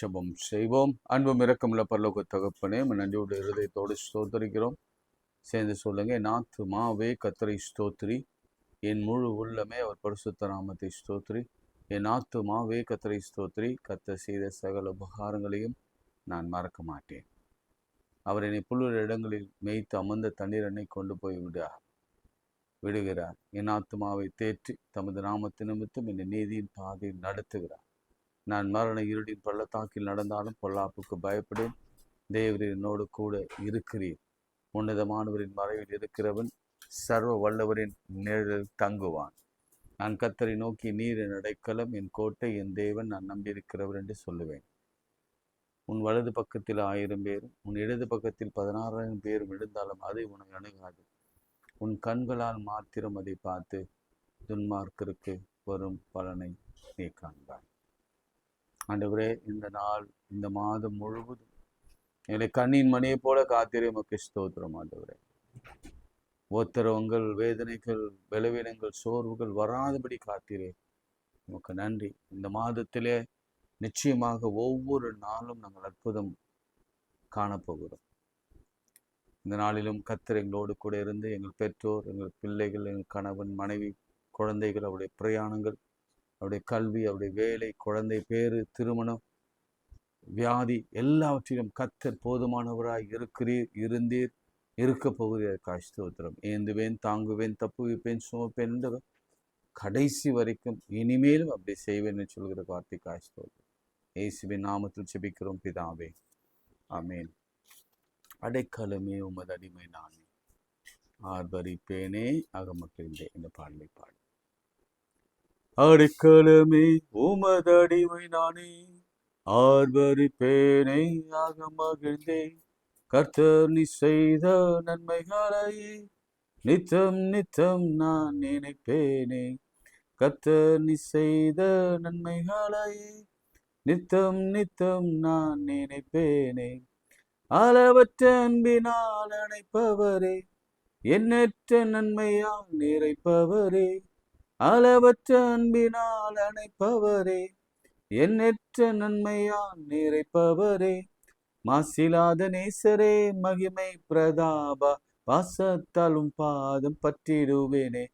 ஜெபம் செய்வோம். அன்பும் இரக்கமுள்ள பரலோக தகப்பனே, நன்றியோடு இருதயத்தோடு ஸ்தோத்தரிக்கிறோம். சேர்ந்து சொல்லுங்க, என் ஆத்துமாவே கர்த்தரை ஸ்தோத்திரி, என் முழு உள்ளமே அவர் பரிசுத்த நாமத்தை ஸ்தோத்திரி. என் ஆத்துமாவே கர்த்தரை ஸ்தோத்திரி, கர்த்தர் செய்த சகல உபகாரங்களையும் நான் மறக்க மாட்டேன். அவர் என்னை புல்லுள்ள இடங்களில் மேய்த்து அமர்ந்த தண்ணீர் என்னை கொண்டு போய் விடுகிறார். என் ஆத்துமாவை தேற்றி தமது நாமத்து நிமித்தம் என்னை நீதியின் பாதையில் நடத்துகிறார். நான் மரண இருளின் பள்ளத்தாக்கில் நடந்தாலும் பொல்லாப்புக்கு பயப்படேன். தேவரீர் என்னோடு கூட இருக்கிறீர். உன்னதமானவரின் மறைவில் இருக்கிறவன் சர்வ வல்லவரின் நிழலில் தங்குவான். நான் கர்த்தரை நோக்கி, நீர் என் அடைக்கலம், என் கோட்டை, என் தேவன், நான் நம்பியிருக்கிறவர் என்று சொல்லுவேன். உன் வலது பக்கத்தில் 1000 பேரும் உன் இடது பக்கத்தில் 16,000 பேரும் விழுந்தாலும் அதை உனக்கு அணுகாது. உன் கண்களால் மாத்திரம் அதை பார்த்து துன்மார்க்கருக்கு வரும் பலனை நீ காண்பாய். ஆண்டவரே, இந்த நாள், இந்த மாதம் முழுவதும் என்னை கண்ணின் மணியை போல காத்திரே உமக்கு ஸ்தோத்திரம். ஆண்டவரே, உத்தரவங்கள், வேதனைகள், பலவீனங்கள், சோர்வுகள் வராதபடி காத்திரே உமக்கு நன்றி. இந்த மாதத்திலே நிச்சயமாக ஒவ்வொரு நாளும் நாங்கள் அற்புதம் காணப்போகிறோம். இந்த நாளிலும் கர்த்தர் எங்களோடு கூட இருந்து எங்கள் பெற்றோர், எங்கள் பிள்ளைகள், எங்கள் கணவன், மனைவி, குழந்தைகள், அவருடைய பிரயாணங்கள், அவருடைய கல்வி, அவருடைய வேலை, குழந்தை பேரு, திருமணம், வியாதி எல்லாவற்றிலும் கர்த்தர் போதுமானவராய் இருந்தீர், இருக்க போகிறீர். ஸ்தோத்திரம். ஏந்துவேன், தாங்குவேன், தப்புவிப்பேன், சுமப்பேன் என்றவர் கடைசி வரைக்கும் இனிமேலும் அப்படி செய்வேன் என்று சொல்கிற வார்த்தைக்காய் ஸ்தோத்திரம். இயேசுவின் நாமத்தில் ஜெபிக்கிறோம் பிதாவே, ஆமேன். அடைக்கலமே உமது அடிமை நானே, ஆர்ப்பரிப்பேனே அகமகிழ்ந்தே. இந்த பாடலை பாடு. அடைக்கலமே உமது அடிமை நானே, ஆர்ப்பரிப்பேனே அகமகிழ்ந்தே. கர்த்தர் நீ செய்த நன்மைகளையே நித்தம் நித்தம் நான் நினைப்பேனே. கர்த்தர் நீ செய்த நன்மைகளையே நித்தம் நித்தம் நான் நினைப்பேனே. அளவற்ற அன்பினால் அணைப்பவரே, எண்ணற்ற நன்மையால் நிறைப்பவரே. அளவற்ற அன்பினால் அணைப்பவரே, எண்ணற்ற நன்மையால் நிறைப்பவரே. மாசிலாத நேசரே, மகிமை பிரதாபா, பாசத்தாலும் பாதம் பற்றிடுவேனே.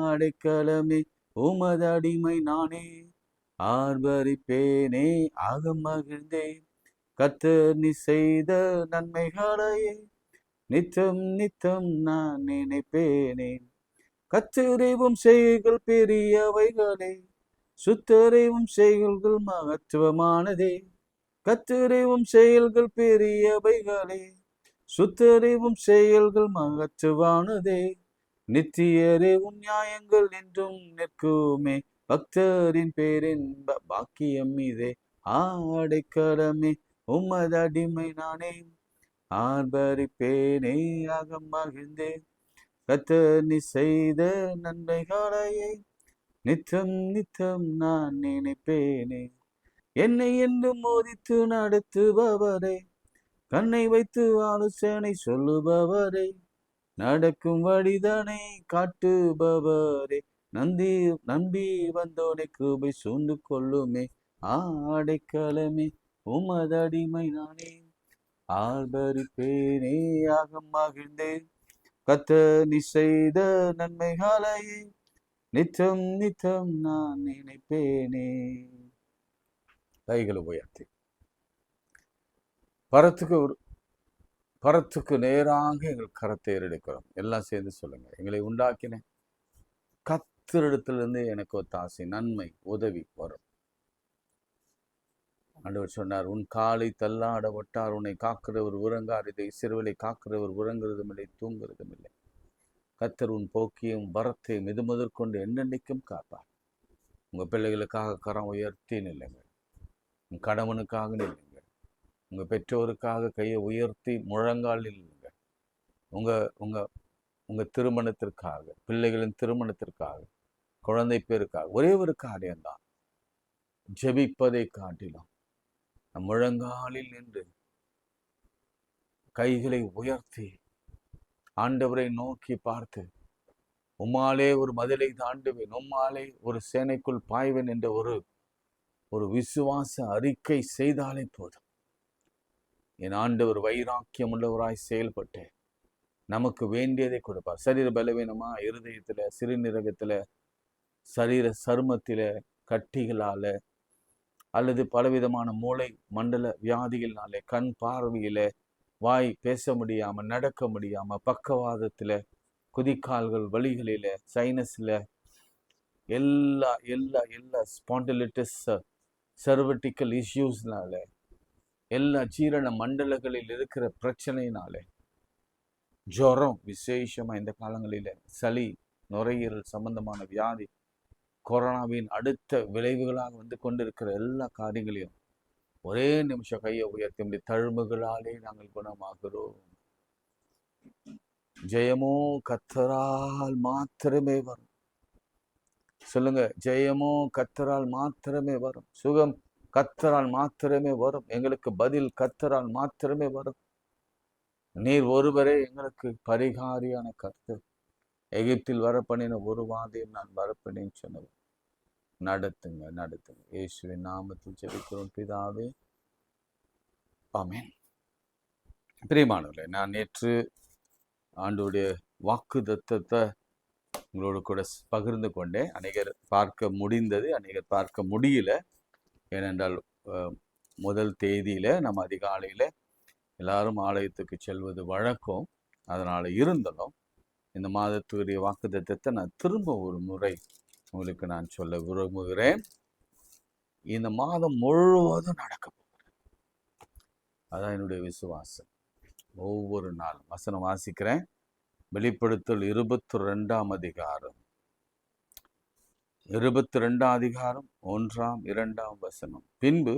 அடைக்கலமே உமது அடிமை நானே, ஆர்ப்பரிப்பேனே அகமகிழ்ந்தேன். கர்த்தர் நீ செய்த நன்மைகளையே நித்தம் நித்தம் நான் நினைப்பேனே. கர்த்தரிவும் செய்கள் பெரியவைகளே, சுத்தரிவும் செய்கள் மகத்துவமானதே. கர்த்தரிவும் செயல்கள் பெரியவைகளே, சுத்தரிவும் செயல்கள் மகத்துவமானதே. நித்தியரேவும் நியாயங்கள் என்றும் நிற்குமே, பக்தரின் பேரின்ப பாக்கியம் இதே. அடைக்கலமே உமது அடிமை நானே, ஆர்ப்பரிப்பேனே அகமகிழ்ந்தேன். கர்த்தர் நீ செய்த நன்மைகளையே நித்தம் நித்தம் நான் நினைப்பேனே. என்னை என்று மோதித்து நடத்துபவரே, கண்ணை வைத்து ஆலோசனை சொல்லுபவரே, நடக்கும் வழிதனை காட்டுபவரே, நம்பி வந்தோனை கிருபை சூழ்ந்து கொள்ளுமே. அடைக்கலமே உமது அடிமை நானே, ஆர்ப்பரிப்பேனே அகமகிழ்ந்தேன். கர்த்தர் நீ செய்த நன்மைகளையே நித்தம் நித்தம் நான் நினைப்பேனே. கைகளை உயர்த்தி பரத்துக்கு நேராக எங்கள் கரத்தை ஏறெடுக்கிறோம். எல்லாம் சேர்ந்து சொல்லுங்க. எங்களை உண்டாக்கின கர்த்தரிடத்திலிருந்து எனக்கு ஒத்தாசை, நன்மை, உதவி வரும். ஆண்டவர் சொன்னார், உன் காலை தள்ளாட விட்டார், உன்னை காக்கிறவர் உறங்கார், இதை சிறுவலை காக்கிறவர் உறங்குறதும் இல்லை, தூங்குறதும் இல்லை. கர்த்தர் உன் போக்கியும் வரத்தையும் இது முதற்கொண்டு என்னென்னைக்கும் காப்பார். உங்க பிள்ளைகளுக்காக கரம் உயர்த்தி நில்லுங்க. உங்க கணவனுக்காக நில்லுங்க. உங்க பெற்றோருக்காக கையை உயர்த்தி முழங்கால் நில்லுங்க. உங்க உங்க உங்க திருமணத்திற்காக, பிள்ளைகளின் திருமணத்திற்காக, குழந்தை பேருக்காக, ஒரே ஒரு காரியம்தான், ஜெபிப்பதை காட்டிலும் நம் முழங்காலில் நின்று கைகளை உயர்த்தி ஆண்டவரை நோக்கி பார்த்து, உம்மாலே ஒரு மதிலை தாண்டுவேன், உம்மாலே ஒரு சேனைக்குள் பாய்வேன் என்ற ஒரு ஒரு விசுவாச அறிக்கை செய்தாலே போதும். என் ஆண்டவர் வைராக்கியம் உள்ளவராய் செயல்பட்டு நமக்கு வேண்டியதை கொடுப்பார். சரீர பலவீனமா, இருதயத்துல, சிறுநீரகத்துல, சரீர சருமத்தில, கட்டிகளால, அல்லது பலவிதமான மூளை மண்டல வியாதிகள்னாலே, கண் பார்வையில, வாய் பேச முடியாம, நடக்க முடியாம, பக்கவாதத்துல, குதிக்கால்கள் வலிகளில, சைனஸ்ல, எல்லா எல்லா எல்லா ஸ்பாண்டிலிட்டிஸ், சர்வட்டிக்கல் இஷ்யூஸ்னால, எல்லா ஜீரண மண்டலங்களில் இருக்கிற பிரச்சனையினாலே, ஜுரம் விசேஷமா இந்த காலங்களில, சளி, நுரையீரல் சம்பந்தமான வியாதி, கொரோனாவின் அடுத்த விளைவுகளாக வந்து கொண்டிருக்கிற எல்லா காரியங்களையும் ஒரே நிமிஷம் கையை உயர்த்தி முடிய தழும்புகளாலே நாங்கள் குணமாகிறோம். ஜெயமோ கர்த்தரால் மாத்திரமே வரும். சொல்லுங்க, ஜெயமோ கர்த்தரால் மாத்திரமே வரும். சுகம் கர்த்தரால் மாத்திரமே வரும். எங்களுக்கு பதில் கர்த்தரால் மாத்திரமே வரும். நீர் ஒருவரே எங்களுக்கு பரிகாரியான கர்த்தர். எகிப்தில் வரப்பண்ணின ஒரு வாதையும் நான் வரப்பண்ணேன்னு சொன்னவர். நடத்துங்க நடத்துங்க. இயேசுவின் நாமத்தில் ஜெபிக்கிறோம் பிதாவே, ஆமென். பிரியமானவர்களே, நான் நேற்று ஆண்டவருடைய வாக்குத்தத்தத்தை உங்களோடு கூட பகிர்ந்து கொண்டேன். அநேகர் பார்க்க முடிந்தது, அநேகர் பார்க்க முடியல. ஏனென்றால் முதல் தேதியில நம்ம அதிகாலையில எல்லாரும் ஆலயத்துக்கு செல்வது வழக்கம். அதனால இருந்தாலும் இந்த மாதத்துடைய வாக்குத்தத்தத்தை நான் திரும்ப ஒரு முறை உங்களுக்கு நான் சொல்ல விரும்புகிறேன். இந்த மாதம் முழுவதும் நடக்க போகிறேன். அதான் என்னுடைய விசுவாசம். ஒவ்வொரு நாளும் வசனம் வாசிக்கிறேன். வெளிப்படுத்தல் 22ஆம் அதிகாரம் 1, 2 வசனம். பின்பு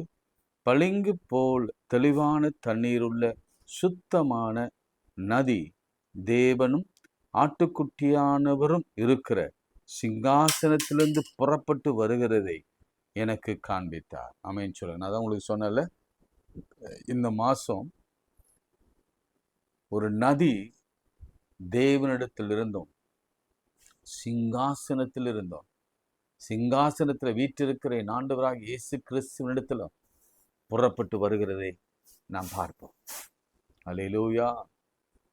பளிங்கு போல் தெளிவான தண்ணீருள்ள சுத்தமான நதி தேவனும் ஆட்டுக்குட்டியானவரும் இருக்கிற சிங்காசனத்திலிருந்து புறப்பட்டு வருகிறதை எனக்கு காண்பித்தார். ஆமென் சொல்லுங்க. நான் தான் உங்களுக்கு சொன்னல, இந்த மாசம் ஒரு நதி தேவனிடத்தில் இருந்தோம், சிங்காசனத்தில் இருந்தோம், சிங்காசனத்தில் வீற்றிருக்கிற என் ஆண்டவராக இயேசு கிறிஸ்துவனிடத்தில் புறப்பட்டு வருகிறதை நாம் பார்ப்போம். அல்லேலூயா.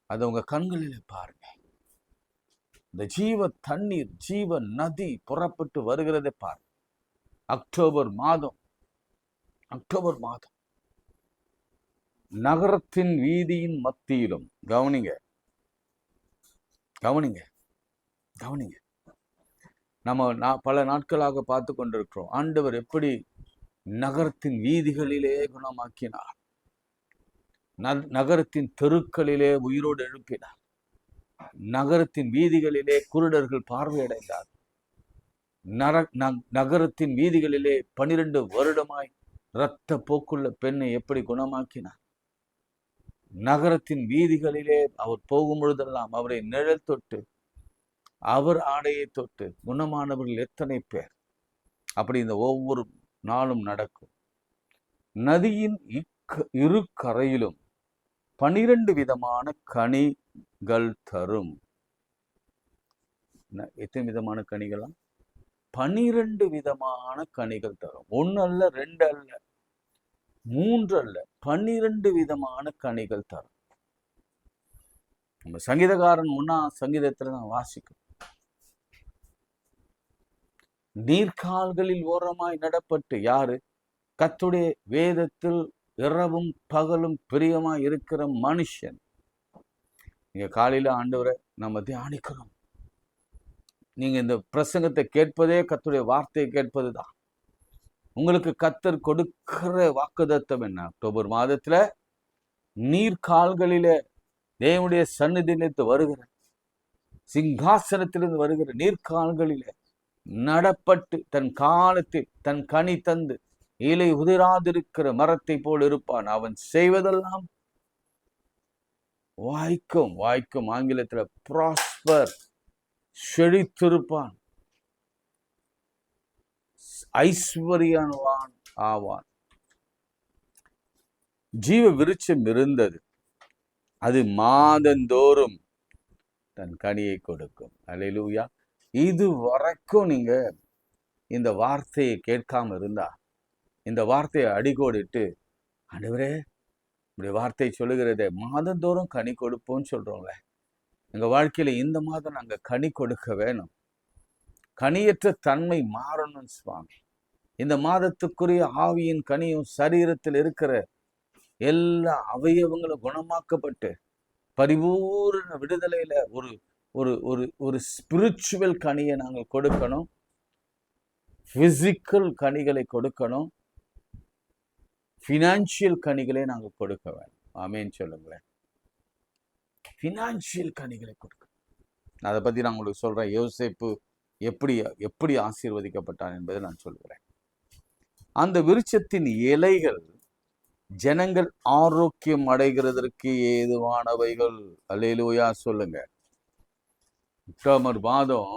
அதை உங்க கண்களில் பாருங்க. இந்த ஜீவ தண்ணீர், ஜீவ நதி புறப்பட்டு வருகிறதை பாருங்க. அக்டோபர் மாதம் நகரத்தின் வீதியின் மத்தியிலும், கவனிங்க, நம்ம பல நாட்களாக பார்த்து கொண்டிருக்கிறோம் ஆண்டவர் எப்படி நகரத்தின் வீதிகளிலே குணமாக்கினார், நகரத்தின் தெருக்களிலே உயிரோடு எழுப்பினார், நகரத்தின் வீதிகளிலே குருடர்கள் பார்வையடைந்தார், நகரத்தின் வீதிகளிலே 12 வருடமாய் இரத்த போக்குள்ள பெண்ணை எப்படி குணமாக்கினார், நகரத்தின் வீதிகளிலே அவர் போகும் பொழுதெல்லாம் அவரை நிழல் தொட்டு, அவர் ஆடையை தொட்டு குணமானவர்கள் எத்தனை பேர். அப்படி இந்த ஒவ்வொரு நாளும் நடக்கும். நதியின் இரு கரையிலும் 12 விதமான கனிகள் தரும். எத்தனை விதமான கனிகளாம்? 12 விதமான கனிகள் தரும். 1 அல்ல, 2 அல்ல, 3 அல்ல, 12 விதமான கனிகள் தரும். நம்ம சங்கீதக்காரன் 1ஆம் சங்கீதத்துல நான் வாசிக்கும், நீர்கால்களில் ஓரமாய் நடப்பட்டு, யாரு? கர்த்தருடைய வேதத்தில் இரவும் பகலும் பிரியமாய் இருக்கிற மனுஷன். நீங்க காலையில ஆண்டவரை நம்ம தியானிக்கிறோம். நீங்க இந்த பிரசங்கத்தை கேட்பதே கர்த்தருடைய வார்த்தையை கேட்பதுதான். உங்களுக்கு கர்த்தர் கொடுக்கிற வாக்குத்தத்தம் என்ன? அக்டோபர் மாதத்துல நீர்கால்களில தேவனுடைய சந்நிதியிலிருந்து வருகிற, சிங்காசனத்திலிருந்து வருகிற நீர்கால்களில நடப்பட்டு தன் காலத்தில் தன் கனி தந்து இலை உதிராதிருக்கிற மரத்தை போல் இருப்பான். அவன் செய்வதெல்லாம் வாய்க்கும். ஆங்கிலத்துல ப்ராஸ்பர், செழித்திருப்பான், ஐஸ்வர்யவான் ஆவான். ஜீவ விருட்சம் இருந்தது, அது மாதந்தோறும் தன் கனியை கொடுக்கும். அல்லேலூயா. இது வரைக்கும் நீங்க இந்த வார்த்தையை கேட்காம இருந்தா இந்த வார்த்தையை அடிக்கோடிட்டு, ஆண்டவரே இப்படி வார்த்தை சொல்லுகிறதே, மாதந்தோறும் கனி கொடுப்போம்னு சொல்றோம்ல, எங்க வாழ்க்கையில இந்த மாதம் நாங்க கனி கொடுக்க வேணும். கனியற்ற தன்மை மாறணும் சுவாமி. இந்த மாதத்துக்குரிய ஆவியின் கனியும் சரீரத்தில் இருக்கிற எல்லா அவயவங்களும் குணமாக்கப்பட்டு பரிபூர்ண விடுதலையில ஒரு ஒரு ஒரு ஒரு ஸ்பிரிச்சுவல் கனியை நாங்கள் கொடுக்கணும். பிசிக்கல் கனிகளை கொடுக்கணும். பினான்சியல் கனிகளை நாங்கள் கொடுக்க வேணும். ஆமேன்னு சொல்லுங்களேன். பினான்சியல் கனிகளை கொடுக்க, அதை பத்தி நான் உங்களுக்கு சொல்றேன். யோசேப்பு எப்படி எப்படி ஆசீர்வதிக்கப்பட்டான் என்பதை நான் சொல்கிறேன். அந்த விருட்சத்தின் இலைகள் ஜனங்கள் ஆரோக்கியம் அடைகிறதற்கு ஏதுவானவைகள். அல்லேலூயா சொல்லுங்க. அக்டோபர் மாதம்,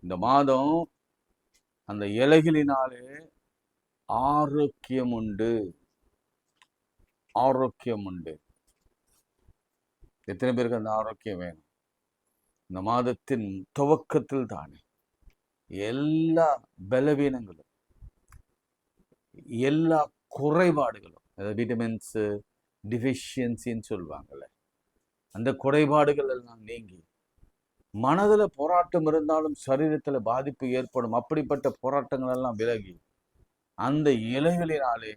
இந்த மாதம் அந்த இலைகளினாலே ஆரோக்கியம் உண்டு. ஆரோக்கியம் உண்டு. எத்தனை பேருக்கு அந்த ஆரோக்கியம் வேணும்? இந்த மாதத்தின் துவக்கத்தில் தானே எல்லா பலவீனங்களும், எல்லா குறைபாடுகளும், விட்டமின்ஸ் டிஃபிஷியன்சின்னு சொல்லுவாங்கல்ல, அந்த குறைபாடுகள் எல்லாம் நீங்கி, மனதில் போராட்டம் இருந்தாலும் சரீரத்தில் பாதிப்பு ஏற்படும், அப்படிப்பட்ட போராட்டங்கள் எல்லாம் விலகி, அந்த இலைகளினாலே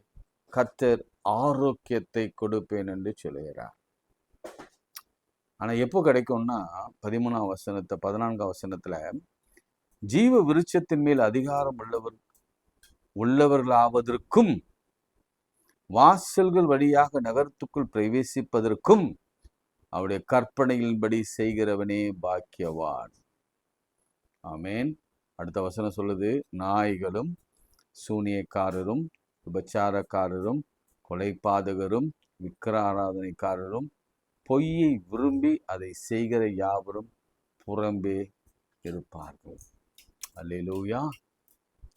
கர்த்தர் ஆரோக்கியத்தை கொடுப்பேன் என்று சொல்லுகிறார். ஆனா எப்போ கிடைக்கும்னா 13ஆம் வசனத்தை 14ஆம் வசனத்துல, ஜீவ விருட்சத்தின் மேல் அதிகாரம் உள்ளவர்களாவதற்கும் வாசல்கள் வழியாக நகரத்துக்குள் பிரவேசிப்பதற்கும் அவருடைய கற்பனைகளின்படி செய்கிறவனே பாக்கியவான். ஆமேன். அடுத்த வசனம் சொல்லுது, நாய்களும் சூனியக்காரரும் விபச்சாரக்காரரும் கொலைபாதகரும் விக்கிர ஆராதனைக்காரரும் பொய்யை விரும்பி அதை செய்கிற யாவரும் புறம்பே இருப்பார்கள். அல்லேலூயா.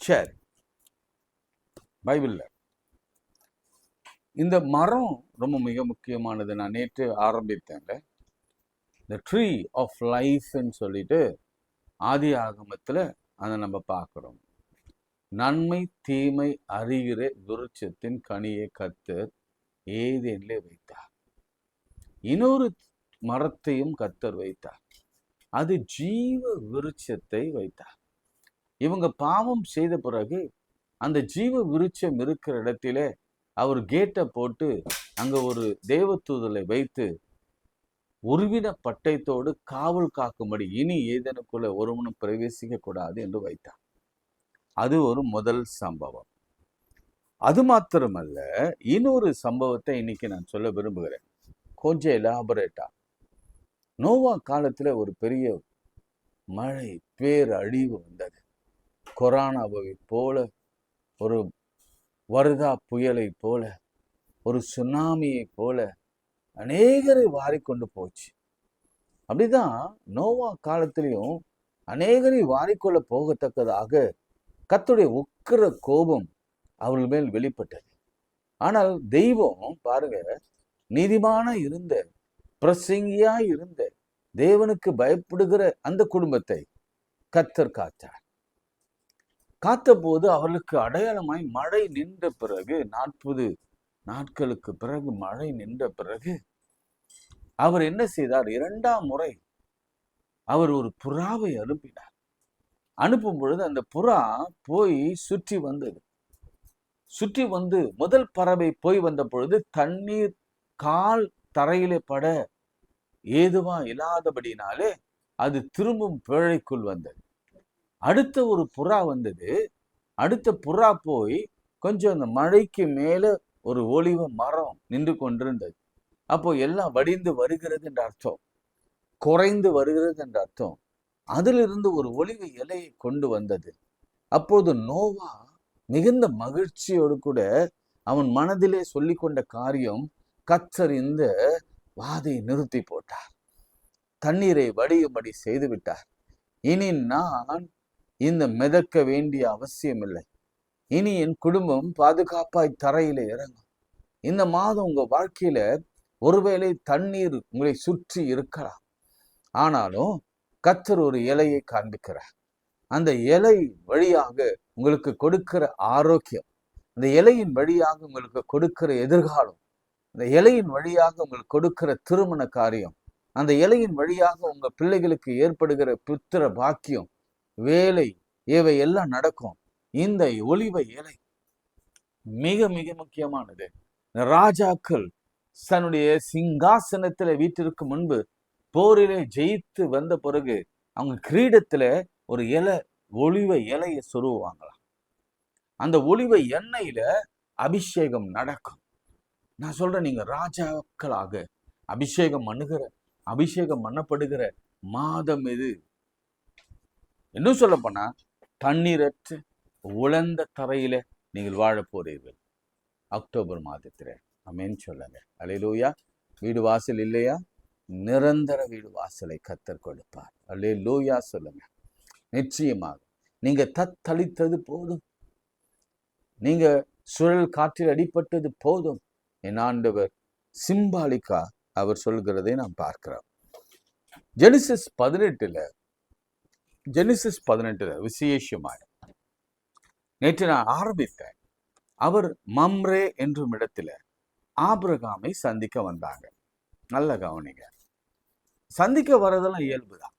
சரி, பைபிள்ல இந்த மரம் ரொம்ப மிக முக்கியமானது. நான் நேற்று ஆரம்பித்தேன்ல, த ட்ரீ ஆஃப் லைஃப்ன்னு சொல்லிட்டு ஆதி ஆகமத்துல அதை நம்ம பார்க்கிறோம். நன்மை தீமை அறிகிற விருட்சத்தின் கனியை கர்த்தர் ஏதேனிலே வைத்தார். இன்னொரு மரத்தையும் கர்த்தர் வைத்தார், அது ஜீவ விருட்சத்தை வைத்தார். இவங்க பாவம் செய்த பிறகு அந்த ஜீவ விருட்சம் இருக்கிற இடத்திலே அவர் கேட்டை போட்டு அங்க ஒரு தேவதூதலை வைத்து உருவின பட்டயத்தோடு காவல் காக்கும்படி இனி ஏதேனுக்குள்ள ஒருவனும் பிரவேசிக்க கூடாது என்று வைத்தார். அது ஒரு முதல் சம்பவம். அது மாத்திரமல்ல, இன்னொரு சம்பவத்தை இன்னைக்கு நான் சொல்ல விரும்புகிறேன், கொஞ்சம் எலாபரேட்டா. நோவா காலத்துல ஒரு பெரிய மழை பேரழிவு வந்தது. கொரோனாவை போல, ஒரு வருதா புயலை போல, ஒரு சுனாமியை போல அநேகரை வாரிக்கொண்டு போச்சு. அப்படிதான் நோவா காலத்திலையும் அநேகரை வாரிக்கொள்ள போகத்தக்கதாக கர்த்தருடைய உக்கிர கோபம் அவர்கள் மேல் வெளிப்பட்டது. ஆனால் தெய்வம் பாருங்க, நீதிமான இருந்த, பிரசங்கியா இருந்த, தேவனுக்கு பயப்படுகிற அந்த குடும்பத்தை கர்த்தர் காத்தார். காத்த போது அவர்களுக்கு அடையாளமாய் மழை நின்ற பிறகு, 40 நாட்களுக்கு பிறகு மழை நின்ற பிறகு அவர் என்ன செய்தார்? 2ஆம் முறை அவர் ஒரு புறாவை அனுப்பினார். அனுப்பும் பொழுது அந்த புறா போய் சுற்றி வந்தது. சுற்றி வந்து முதல் பறவை போய் வந்த பொழுது தண்ணீர் கால் தரையிலே பட ஏதுவா இல்லாதபடினாலே அது திரும்பும் பேழைக்குள் வந்தது. அடுத்த ஒரு புறா வந்தது. அடுத்த புறா போய் கொஞ்சம் அந்த மழைக்கு மேல ஒரு ஒலிவ மரம் நின்று கொண்டிருந்தது. அப்போ எல்லாம் வடிந்து வருகிறது என்ற அர்த்தம், குறைந்து வருகிறது என்ற அர்த்தம். அதிலிருந்து ஒரு ஒலிவ இலையை கொண்டு வந்தது. அப்போது நோவா மிகுந்த மகிழ்ச்சியோடு கூட அவன் மனதிலே சொல்லி கொண்ட காரியம், கர்த்தர் இந்த வாதை நிறுத்தி போட்டார், தண்ணீரை வடியும்படி செய்து விட்டார். இனி நான் இந்த மிதக்க வேண்டிய அவசியம் இல்லை. இனி என் குடும்பம் பாதுகாப்பாய் தரையில இறங்கும். இந்த மாதம் உங்க வாழ்க்கையில ஒருவேளை தண்ணீர் உங்களை சுற்றி இருக்கலாம், ஆனாலும் கர்த்தர் ஒரு இலையை காண்பிக்கிறார். அந்த இலை வழியாக உங்களுக்கு கொடுக்கிற ஆரோக்கியம், இந்த இலையின் வழியாக உங்களுக்கு கொடுக்கிற எதிர்காலம், இந்த இலையின் வழியாக உங்களுக்கு கொடுக்கிற திருமண காரியம், அந்த இலையின் வழியாக உங்க பிள்ளைகளுக்கு ஏற்படுகிற புத்திர பாக்கியம், வேலை, இவை எல்லாம் நடக்கும். இந்த ஒலிவ இலை மிக மிக முக்கியமானது. ராஜாக்கள் தன்னுடைய சிங்காசனத்துல வீட்டிற்கு முன்பு போரிலே ஜெயித்து வந்த பிறகு அவங்க கிரீடத்துல ஒரு ஒலிவ இலையை சொருவாங்களாம். அந்த ஒலிவ எண்ணெயில அபிஷேகம் நடக்கும். நான் சொல்றேன், நீங்க ராஜாக்களாக அபிஷேகம் பண்ணப்படுகிற மாதம் இது. இன்னும் சொல்ல போனா தண்ணீரற்று உலர்ந்த தரையில நீங்கள் வாழ போறீர்கள் அக்டோபர் மாதத்துல. ஆமென் சொல்லுங்க. அல்லேலூயா. வீடு வாசல் இல்லையா? நிரந்தர வீடு வாசலை கர்த்தர் கொடுப்பார். அல்லேலூயா சொல்லுங்க. நிச்சயமாக நீங்க தத்தளித்தது போதும், நீங்க சுழல் காற்றில் அடிபட்டது போதும். என் ஆண்டவர் சிம்பாலிக்கா அவர் சொல்கிறதை நாம் பார்க்கிறோம். ஜெனிசிஸ் 18 விசேஷமாக நேற்று நான் ஆரம்பித்தேன். அவர் மம்ரே என்றும் இடத்துல ஆபிரகாமை சந்திக்க வந்தாங்க. நல்ல கவனிங்க. சந்திக்க வரதெல்லாம் இயல்புதான்.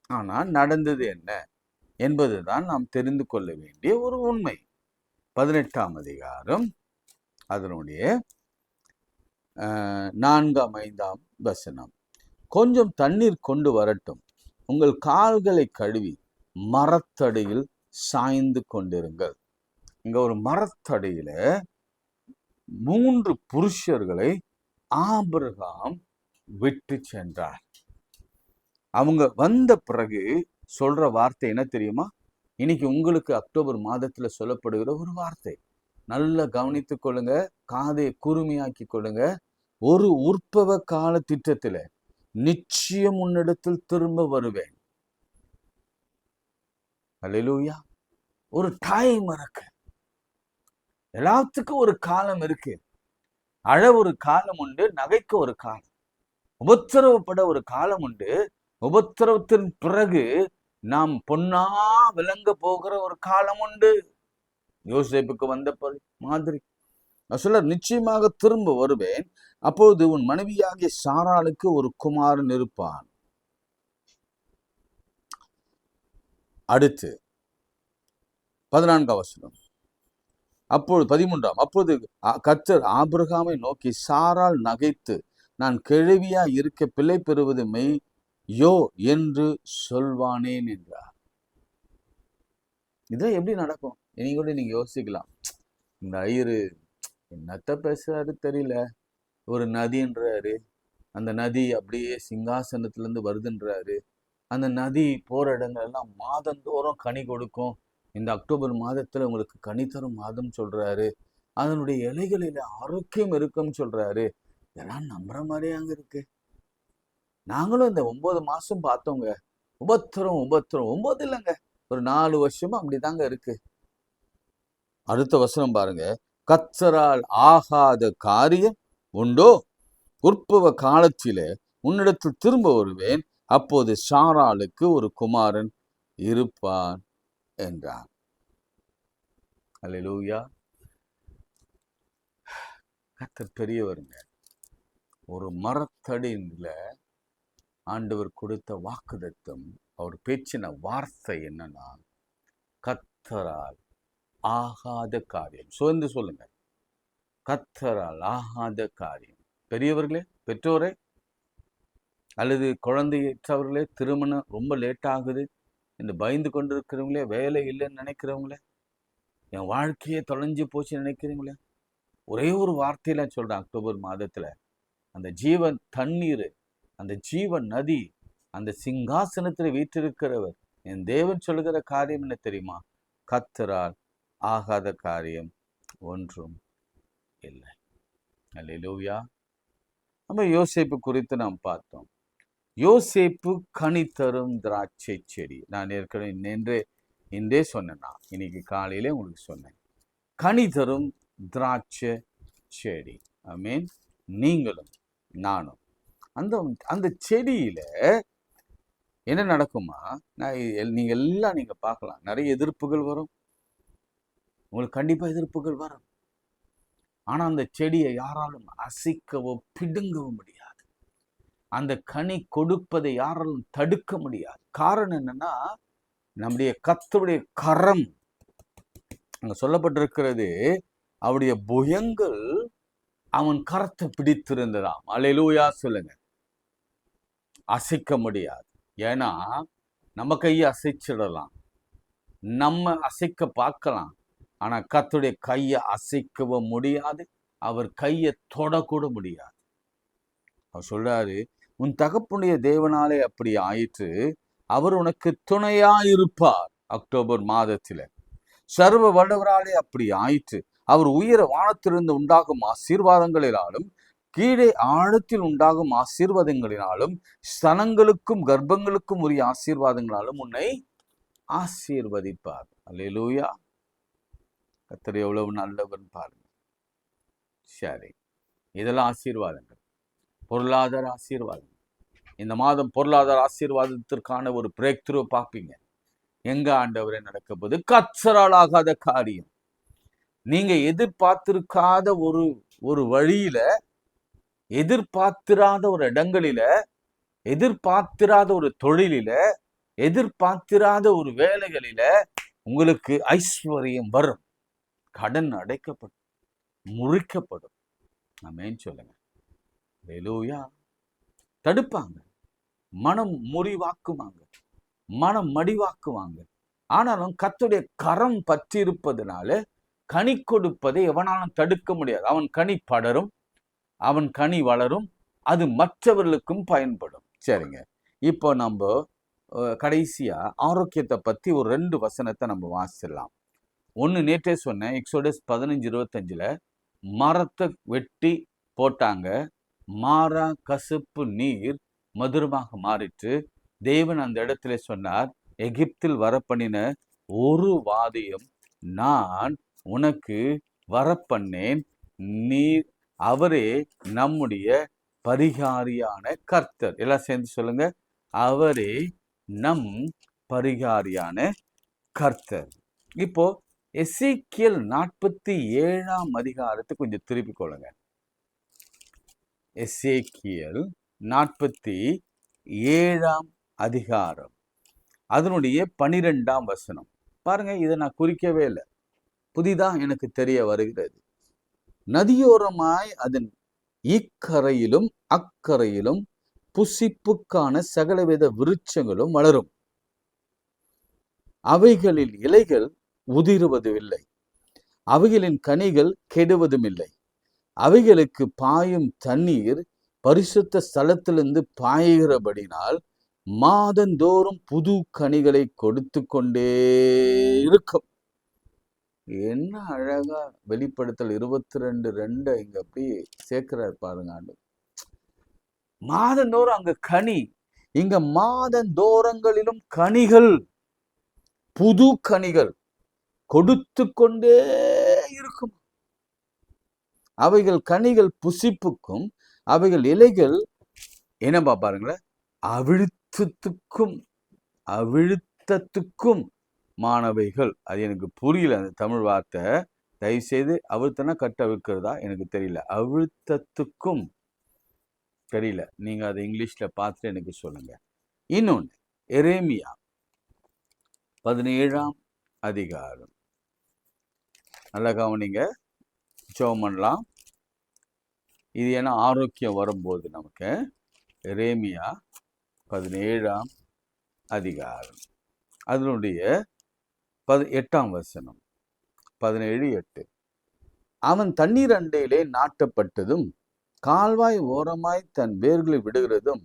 ஆனா நடந்தது என்ன என்பதுதான் நாம் தெரிந்து கொள்ள வேண்டிய ஒரு உண்மை. 18ஆம் அதிகாரம் அதனுடைய 4, 5 வசனம். கொஞ்சம் தண்ணீர் கொண்டு வரட்டும், உங்கள் கால்களை கழுவி மரத்தடியில் சாய்ந்து கொண்டிருங்கள். இங்க ஒரு மரத்தடியில 3 புருஷர்களை ஆபிரகாம் விட்டு சென்றார். அவங்க வந்த பிறகு சொல்ற வார்த்தை என்ன தெரியுமா? இன்னைக்கு உங்களுக்கு அக்டோபர் மாதத்துல சொல்லப்படுகிற ஒரு வார்த்தை. நல்லா கவனித்துக் கொள்ளுங்க, காதை கூர்மையாக்கி கொள்ளுங்க. ஒரு உற்பவ கால திட்டத்துல நிச்சயம் உன்னிடத்தில் திரும்ப வருவேன். அல்லேலூயா. ஒரு டைம் இருக்கு, எல்லாத்துக்கும் ஒரு காலம் இருக்கு. அழ ஒரு காலம் உண்டு, நகைக்க ஒரு காலம், உபத்திரவப்பட ஒரு காலம் உண்டு. உபத்திரவத்தின் பிறகு நாம் பொன்னா விளங்க போகிற ஒரு காலம் உண்டு. யோசேப்புக்கு வந்த மாதிரி சொல்ல, நிச்சயமாக திரும்ப வருவேன், அப்போது உன் மனைவியாகிய சாராளுக்கு ஒரு குமாரன் இருப்பான். அடுத்து 14ஆம் வசனம். அப்பொழுது 13ஆம். அப்போது கர்த்தர் ஆபிரகாமை நோக்கி, சாராள் நகைத்து, நான் கிழவியா இருக்க பிள்ளை பெறுவது மெய்யோ என்று சொல்வானேன் என்றார். இதான் எப்படி நடக்கும்? இனி கூட நீங்க யோசிக்கலாம், இந்த ஐயரு என்னத்த பேசுறாரு தெரியல. ஒரு நதின்றாரு, அந்த நதி அப்படியே சிங்காசனத்திலிருந்து வருதுன்றாரு. அந்த நதி போற இடங்கள் எல்லாம் மாதந்தோறும் கனி கொடுக்கும். இந்த அக்டோபர் மாதத்துல உங்களுக்கு கனி தரும் மாதம் சொல்றாரு. அதனுடைய இலைகளில ஆரோக்கியம் இருக்குன்னு சொல்றாரு. இதெல்லாம் நம்புற மாதிரியாங்க இருக்கு. நாங்களும் இந்த 9 மாசம் பார்த்தோங்க. உபத்திரம் 9 இல்லைங்க, ஒரு 4 வருஷமா அப்படிதாங்க இருக்கு. அடுத்த வசனம் பாருங்க. கர்த்தரால் ஆகாத காரியம் உண்டோ? உற்பவ காலத்திலே உன்னிடத்தில் திரும்ப வருவேன், அப்போது சாராளுக்கு ஒரு குமாரன் இருப்பான் என்றார். அல்லேலூயா. கர்த்தர் பெரியவருங்க. ஒரு மரத்தடியில ஆண்டவர் கொடுத்த வாக்குத்தத்தம், அவர் பேச்சின வார்த்தை என்னன்னா, கர்த்தரால் ஆகாத காரியம். சோர்ந்து சொல்லுங்க, கர்த்தரால் ஆகாத காரியம். பெரியவர்களே, பெற்றோரே, அல்லது குழந்தையற்றவர்களே, திருமணம் ரொம்ப லேட் ஆகுது இந்த பயந்து கொண்டு இருக்கிறவங்களே, வேலை இல்லைன்னு நினைக்கிறவங்களே, என் வாழ்க்கையே தொலைஞ்சு போச்சு நினைக்கிறீங்களே, ஒரே ஒரு வார்த்தையில சொல்றேன். அக்டோபர் மாதத்துல அந்த ஜீவன் தண்ணீர், அந்த ஜீவன் நதி, அந்த சிங்காசனத்துல வீற்றிருக்கிறவர் என் தேவன் சொல்லுகிற காரியம் என்ன தெரியுமா? கர்த்தரால் ஆகாத காரியம் ஒன்றும் இல்லை. அல்லேலூயா. நம்ம யோசேப்பு குறித்து நாம் பார்த்தோம். யோசேப்பு கனி தரும் திராட்சை செடி. நான் ஏற்கனவே இன்றே சொன்னேன்னா, இன்னைக்கு காலையிலே உங்களுக்கு சொன்னேன், கனி தரும் திராட்சை செடி. ஆமென். நீங்களும் நானும் அந்த செடியில என்ன நடக்குமா? நீங்க எல்லாம் நீங்க பார்க்கலாம், நிறைய எதிர்ப்புகள் வரும். உங்களுக்கு கண்டிப்பா எதிர்ப்புகள் வரும். ஆனா அந்த செடியை யாராலும் அசைக்கவோ பிடுங்கவோ முடியாது. அந்த கனி கொடுப்பதை யாராலும் தடுக்க முடியாது. காரணம் என்னன்னா, நம்முடைய கர்த்தருடைய கரம் அங்க சொல்லப்பட்டிருக்கிறது. அவருடைய புயங்கள் அவன் கரத்தை பிடித்திருந்ததாம். அல்லேலூயா சொல்லுங்க. அசைக்க முடியாது. ஏன்னா நம்ம கையை அசைச்சிடலாம், நம்ம அசைக்க பார்க்கலாம். ஆனா கர்த்தருடைய கையை அசைக்கவும் முடியாது, அவர் கையை தொடக்கூட முடியாது. அவர் சொல்றாரு, உன் தகப்பனுடைய தேவனாலே அப்படி ஆயிற்று, அவர் உனக்கு துணையா இருப்பார். அக்டோபர் மாதத்தில சர்வ வல்லவராலே அப்படி ஆயிற்று, அவர் உயர வானத்திலிருந்து உண்டாகும் ஆசீர்வாதங்களினாலும் கீழே ஆழத்தில் உண்டாகும் ஆசீர்வாதங்களினாலும் ஸ்தனங்களுக்கும் கர்ப்பங்களுக்கும் உரிய ஆசீர்வாதங்களாலும் உன்னை ஆசீர்வதிப்பார். அல்லேலூயா. கர்த்தர் எவ்வளவு நல்லவன் பாருங்க. சரி, இதெல்லாம் ஆசீர்வாதங்கள், பொருளாதார ஆசீர்வாதம். இந்த மாதம் பொருளாதார ஆசீர்வாதத்திற்கான ஒரு பிரேக் த்ரூ பார்ப்பீங்க. எங்க ஆண்டவரே நடக்க போது? கர்த்தரால் ஆகாத காரியம். நீங்க எதிர்பார்த்திருக்காத ஒரு வழியில, எதிர்பார்த்திராத ஒரு இடங்களில, எதிர்பார்த்திராத ஒரு தொழிலில, எதிர்பார்த்திராத ஒரு வேலைகளில உங்களுக்கு ஐஸ்வர்யம் வரும். கடன் அடைக்கப்படும், முறிக்கப்படும். ஆமென் சொல்லுங்க. அல்லேலூயா. தடுப்பாங்க, மனம் முறிவாக்குவாங்க, மனம் மடிவாக்குவாங்க. ஆனாலும் கர்த்தருடைய கரம் பற்றி இருப்பதனால கனி கொடுப்பதை எவனாலும் தடுக்க முடியாது. அவன் கனி படரும், அவன் கனி வளரும், அது மற்றவர்களுக்கும் பயன்படும். சரிங்க, இப்போ நம்ம கடைசியா ஆரோக்கியத்தை பத்தி ஒரு 2 வசனத்தை நம்ம வாசிடலாம். ஒன்று நேற்றே சொன்னேன், எக்ஸோடஸ் 15:25 மரத்தை வெட்டி போட்டாங்க, மாறா கசப்பு நீர் மதுரமாக மாறிற்று. தேவன் அந்த இடத்துல சொன்னார், எகிப்தில் வரப்பண்ணின ஒரு வாதையும் நான் உனக்கு வரப்பண்ணேன், நீர் அவரே நம்முடைய பரிகாரியான கர்த்தர். எல்லாம் சேர்ந்து சொல்லுங்க, அவரே நம் பரிகாரியான கர்த்தர். இப்போ எசேக்கியேல் 47ஆம் அதிகாரத்தை கொஞ்சம் திருப்பிக் கொள்ளுங்க. எசேக்கியேல் 47ஆம் அதிகாரம், அதனுடைய 12ஆம் வசனம் பாருங்க. இதை நான் குறிக்கவே இல்லை, புதிதா எனக்கு தெரிய வருகிறது. நதியோரமாய் அதன் இக்கரையிலும் அக்கரையிலும் புசிப்புக்கான சகலவித விருட்சங்களும் வளரும், அவைகளில் இலைகள் உதிருவதுமில்லை, அவைகளின் கனிகள் கெடுவதும் இல்லை. அவைகளுக்கு பாயும் தண்ணீர் பரிசுத்த ஸ்தலத்திலிருந்து பாய்கிறபடினால் மாதந்தோறும் புது கனிகளை கொடுத்து கொண்டே இருக்கும். என்ன அழகா வெளிப்படுத்தல் 22:2 இங்க அப்படி சேர்க்கிறார் பாருங்க. மாதந்தோறும் அங்க கனி, இங்க மாதந்தோறங்களிலும் கனிகள், புது கனிகள் கொடுத்து கொண்டே இருக்கும். அவைகள் கனிகள் புசிப்புக்கும், அவைகள் இலைகள் என்னப்பா பாருங்களேன், அவிழ்த்தத்துக்கும் மாணவைகள். அது எனக்கு புரியல அந்த தமிழ் வார்த்தை, தயவுசெய்து அவிழ்த்தனா கட்ட அவிழ்க்கிறதா எனக்கு தெரியல, அவிழ்த்தத்துக்கும் தெரியல, நீங்க அதை இங்கிலீஷ்ல பார்த்துட்டு எனக்கு சொல்லுங்க. இன்னொன்று எரேமியா 17ஆம் அதிகாரம், நல்லா கவனிங்க, ஜெபம் பண்ணலாம். இது ஏன்னா ஆரோக்கியம் வரும்போது நமக்கு. எரேமியா 17ஆம் அதிகாரம், அதனுடைய 8ஆம் வசனம், 17:8. அவன் தண்ணீர் அண்டையிலே நாட்டப்பட்டதும் கால்வாய் ஓரமாய் தன் வேர்களை விடுகிறதும்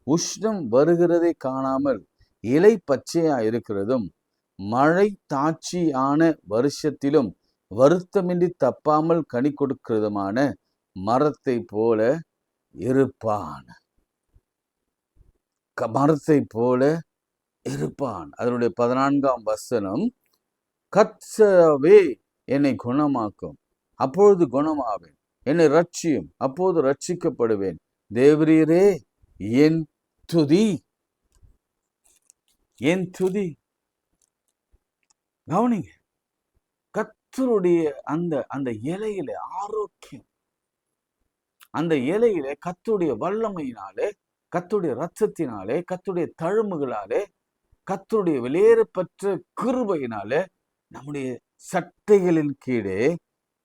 உஷ்ணம் வருகிறதை காணாமல் இலை பச்சையா இருக்கிறதும் மழை தாட்சியான வருஷத்திலும் வருத்தமின்றி தப்பாமல் கனி கொடுக்கிறதுமான மரத்தை போல இருப்பான். மரத்தை போல இருப்பான். அதனுடைய 14ஆம் வசனம், கர்த்தரே என்னை குணமாக்கும், அப்பொழுது குணமாவேன், என்னை ரட்சியும், அப்போது ரட்சிக்கப்படுவேன். தேவரீரே என் துதி, என் துதி. கவனிங்க, கர்த்தருடைய அந்த அந்த இலையில ஆரோக்கியம், அந்த இலையில கர்த்தருடைய வல்லமையினாலே, கர்த்தருடைய ரத்தத்தினாலே, கர்த்தருடைய தழும்புகளாலே, கர்த்தருடைய வெளியேறப்பெற்ற கிருபையினாலே நம்முடைய சட்டைகளின் கீழே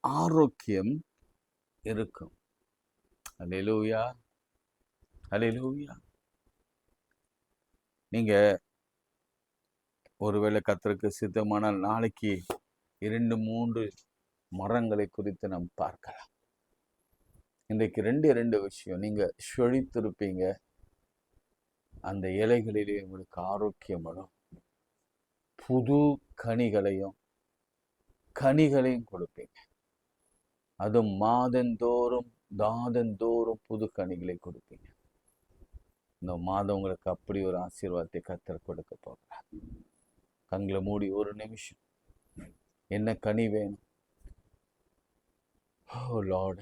ஆரோக்கியம் இருக்கும். அல்லேலூயா, அல்லேலூயா. நீங்க ஒருவேளை கர்த்தருக்கு சித்தமானால் நாளைக்கு 2-3 மரங்களை குறித்து நாம் பார்க்கலாம். இன்றைக்கு 2 விஷயம். நீங்க செழித்திருப்பீங்க, அந்த இலைகளிலே உங்களுக்கு ஆரோக்கியம் வரும், புது கனிகளையும் கொடுப்பீங்க. அதுவும் மாதந்தோறும் புது கனிகளை கொடுப்பீங்க. இந்த மாதம் உங்களுக்கு அப்படி ஒரு ஆசீர்வாதத்தை கர்த்தர் கொடுக்க போகிறார். கண்களை மூடி ஒரு நிமிஷம், என்ன கனி வேணும்? ஓ லார்ட்,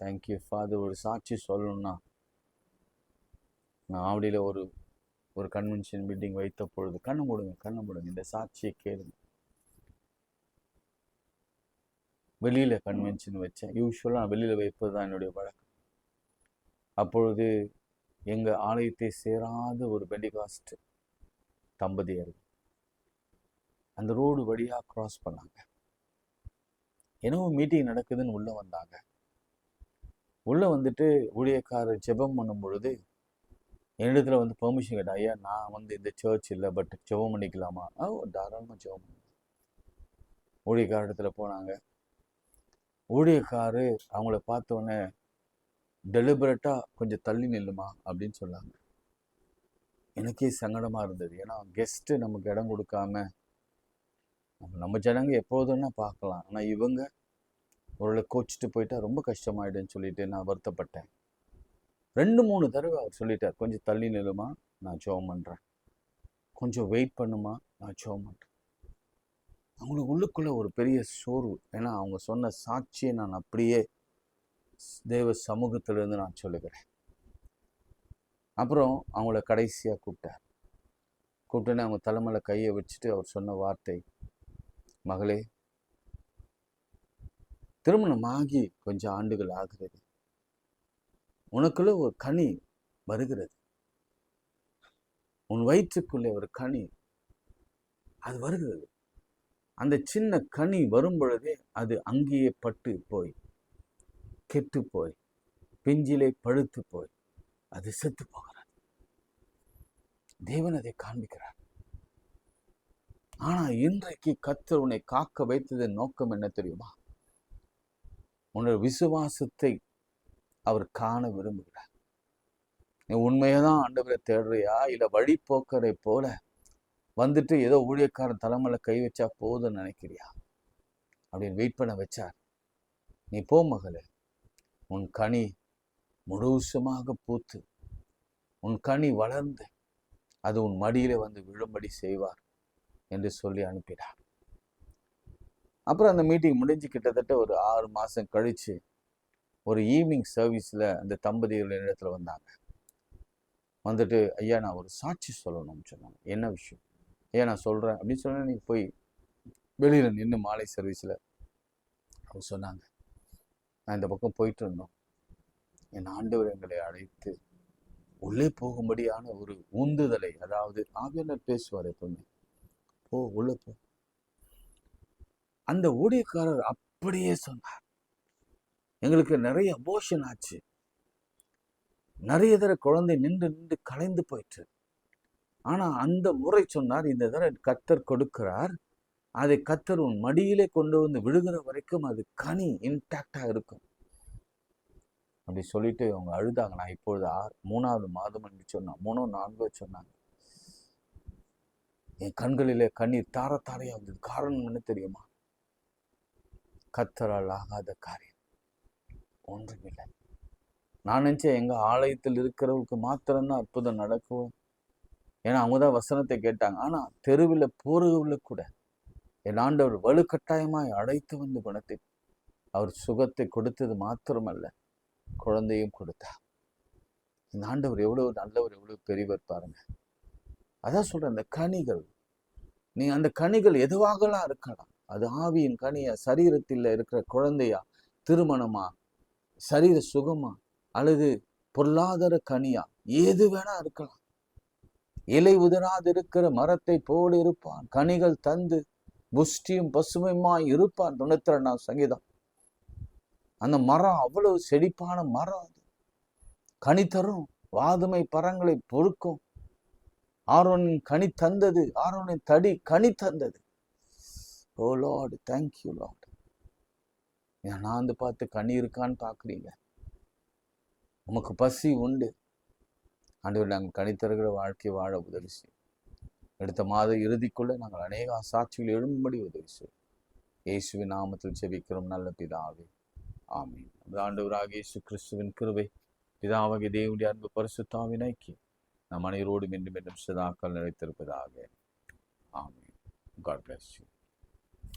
தேங்க்யூ ஃபாதர். ஒரு சாட்சி சொல்லணும்னா, நான் ஆவடியில் ஒரு கன்வென்ஷன் மீட்டிங் வைத்த பொழுது, கண்ணு மூடுங்க, இந்த சாட்சியை கேளுங்க. வெளியில் கன்வென்ஷன் வச்சேன். யூஸ்வலாக நான் வெளியில் வைப்பது தான் என்னுடைய வழக்கம். அப்பொழுது எங்கள் ஆலயத்தை சேராத ஒரு பெண்டிகாஸ்ட் தம்பதியர்கள் அந்த ரோடு வழியாக கிராஸ் பண்ணாங்க. என்னவோ மீட்டிங் நடக்குதுன்னு உள்ளே வந்தாங்க. உள்ளே வந்துட்டு ஊழியக்காரர் ஜெபம் பண்ணும் பொழுது என்னிடத்துல வந்து பெர்மிஷன் கேட்டேன். ஐயா, நான் இந்த சர்ச் இல்லை, பட் ஜெபம் பண்ணிக்கலாமா? தாராளமாக ஜெபம் பண்ண. ஊழியக்கார இடத்துல போனாங்க. ஊழியக்காரு அவங்கள பார்த்தோன்னே டெலிபரேட்டாக கொஞ்சம் தள்ளி நில்லுமா அப்படின்னு சொன்னாங்க. எனக்கே சங்கடமாக இருந்தது. ஏன்னா கெஸ்ட்டு நமக்கு இடம் கொடுக்காம, நம்ம ஜனங்க எப்போதுன்னா பார்க்கலாம், ஆனால் இவங்க ஒரு கோச்சிட்டு போயிட்டா ரொம்ப கஷ்டமாயிடுன்னு சொல்லிட்டு நான் வருத்தப்பட்டேன். 2-3 தடவை அவர் சொல்லிட்டார், கொஞ்சம் தள்ளி நில்லுமா, நான் ஜெபம் பண்ணுறேன், கொஞ்சம் வெயிட் பண்ணுமா, நான் ஜெபம் பண்ணுறேன். அவங்களுக்கு உள்ளுக்குள்ளே ஒரு பெரிய சோர்வு. ஏன்னா அவங்க சொன்ன சாட்சியை நான் அப்படியே தேவ சமூகத்திலிருந்து நான் சொல்லுகிறேன். அப்புறம் அவங்கள கடைசியாக கூப்பிட்டோன்னே அவங்க தலைமையில கையை வச்சுட்டு அவர் சொன்ன வார்த்தை, மகளே, திருமணமாகி கொஞ்சம் ஆண்டுகள் ஆகிறது, உனக்குள்ள ஒரு கனி வருகிறது, உன் வயிற்றுக்குள்ளே ஒரு கனி அது வருகிறது. அந்த சின்ன கனி வரும் பொழுதே அது அங்கேயே பட்டு போய், கெட்டு போய், பிஞ்சிலே பழுத்து போய், அது செத்து போகிறது. தேவன் அதை காண்பிக்கிறார். ஆனா இன்றைக்கு கர்த்தர் உன்னை காக்க வைத்ததன் நோக்கம் என்ன தெரியுமா? உன்னுடைய விசுவாசத்தை அவர் காண விரும்புகிறார். நீ உண்மையதான் ஆண்டவரை தேடுறியா, இல்ல வழிபோக்கரை போல வந்துட்டு ஏதோ ஊழியக்காரன் தலைமையில கை வச்சா போதும்னு நினைக்கிறியா? அப்படின்னு வெயிட் பண்ண வச்சார். நீ போ மகளே, உன் கனி முழுசுமாக பூத்து, உன் கனி வளர்ந்து, அது உன் மடியில வந்து விழும்படி செய்வார் என்று சொல்லி அனுப்பினார். அப்புறம் அந்த மீட்டிங் முடிஞ்சு கிட்டத்தட்ட ஒரு 6 மாதம் கழிச்சு ஒரு ஈவினிங் சர்வீஸில் அந்த தம்பதிகள் இடத்துல வந்தாங்க. வந்துட்டு, ஐயா, நான் ஒரு சாட்சி சொல்லணும்னு சொன்னாங்க. என்ன விஷயம்? ஐயா, நான் சொல்கிறேன் அப்படின்னு சொன்னேன். நீங்கள் போய் வெளியில் நின்று மாலை சர்வீஸில் அவங்க சொன்னாங்க, நான் இந்த பக்கம் போயிட்டு இருந்தோம், என் ஆண்டவர் எங்களை அழைத்து உள்ளே போகும்படியான ஒரு உந்துதலை, அதாவது ஆவியானவர் பேசுவார் எப்பவுமே, போ உள்ளே போ. அந்த ஊழியக்காரர் அப்படியே சொன்னார். எங்களுக்கு நிறைய அபோஷன் ஆச்சு, நிறைய தடவை குழந்தை நின்று கலைந்து போயிட்டு. ஆனா அந்த முறை சொன்னார், இந்த தடவை கர்த்தர் கொடுக்கிறார், அதை கர்த்தர் உன் மடியிலே கொண்டு வந்து விழுகிற வரைக்கும் அது கனி இன்டாக்டா இருக்கும் அப்படி சொல்லிட்டு அவங்க அழுதாங்க. நான் இப்பொழுது 3வது மாதம் என்று சொன்னான், 3-4 சொன்னாங்க. என் கண்களிலே கண்ணீர் தாரையா வந்தது. காரணம் என்ன தெரியுமா? கர்த்தரால் ஆகாத காரியம் ஒன்றுமில்லை. நான் நினைச்சேன் எங்க ஆலயத்தில் இருக்கிறவங்களுக்கு மாத்திரம்தான் அற்புதம் நடக்கும், ஏன்னா அவங்கதான் வசனத்தை கேட்டாங்க. ஆனா தெருவில் போறவர்களுக்கு கூட என் ஆண்டவர் வலுக்கட்டாயமாய் அழைத்து வந்து குணத்தை, அவர் சுகத்தை கொடுத்தது மாத்திரமல்ல, குழந்தையும் கொடுத்தார். இந்த ஆண்டவர் எவ்வளவு நல்லவர், எவ்வளவு பெரியவர் பாருங்க. அதான் சொல்றேன், அந்த கனிகள், நீ அந்த கனிகள் எதுவாகலாம் இருக்கலாம். அது ஆவியின் கனியா, சரீரத்தில் இருக்கிற குழந்தையா, திருமணமா, சரீர சுகமா, அல்லது பொருளாதார கனியா, ஏது வேணா இருக்கலாம். இலை உதிராது இருக்கிற மரத்தை போல இருப்பான், கனிகள் தந்து புஷ்டியும் பசுமையுமாய் இருப்பான். 92ஆம் சங்கீதம். அந்த மரம் அவ்வளவு செழிப்பான மரம், அது கனி தரும், வாதுமை பழங்களை பொறுக்கும். ஆரோனின் கனி தந்தது, ஆரோனின் தடி கனி தந்தது. ஓ லார்ட், தேங்க்யூ லார்ட். நான் பார்த்து கனி இருக்கான்னு பாக்குறீங்க. உமக்கு பசி உண்டு ஆண்டவர், நாங்கள் கனி தருகிற வாழ்க்கை வாழ உதவி செய்யும். அடுத்த மாத இறுதிக்குள்ள நாங்கள் அநேக சாட்சிகள் எழும்படி உதவி செய்யும். இயேசுவின் நாமத்தில் ஜெபிக்கிறோம் நல்ல பிதாவே, ஆமீன். ஆண்டவராகிய இயேசு கிறிஸ்துவின் கிருபை, பிதாவாகிய தேவனுடைய அன்பு, பரிசுத்த ஐக்கியம் நம் அனைவரோடும் மீண்டும் சதாக்கள் நிலைத்திருப்பதாக. ஆமீன். God bless you.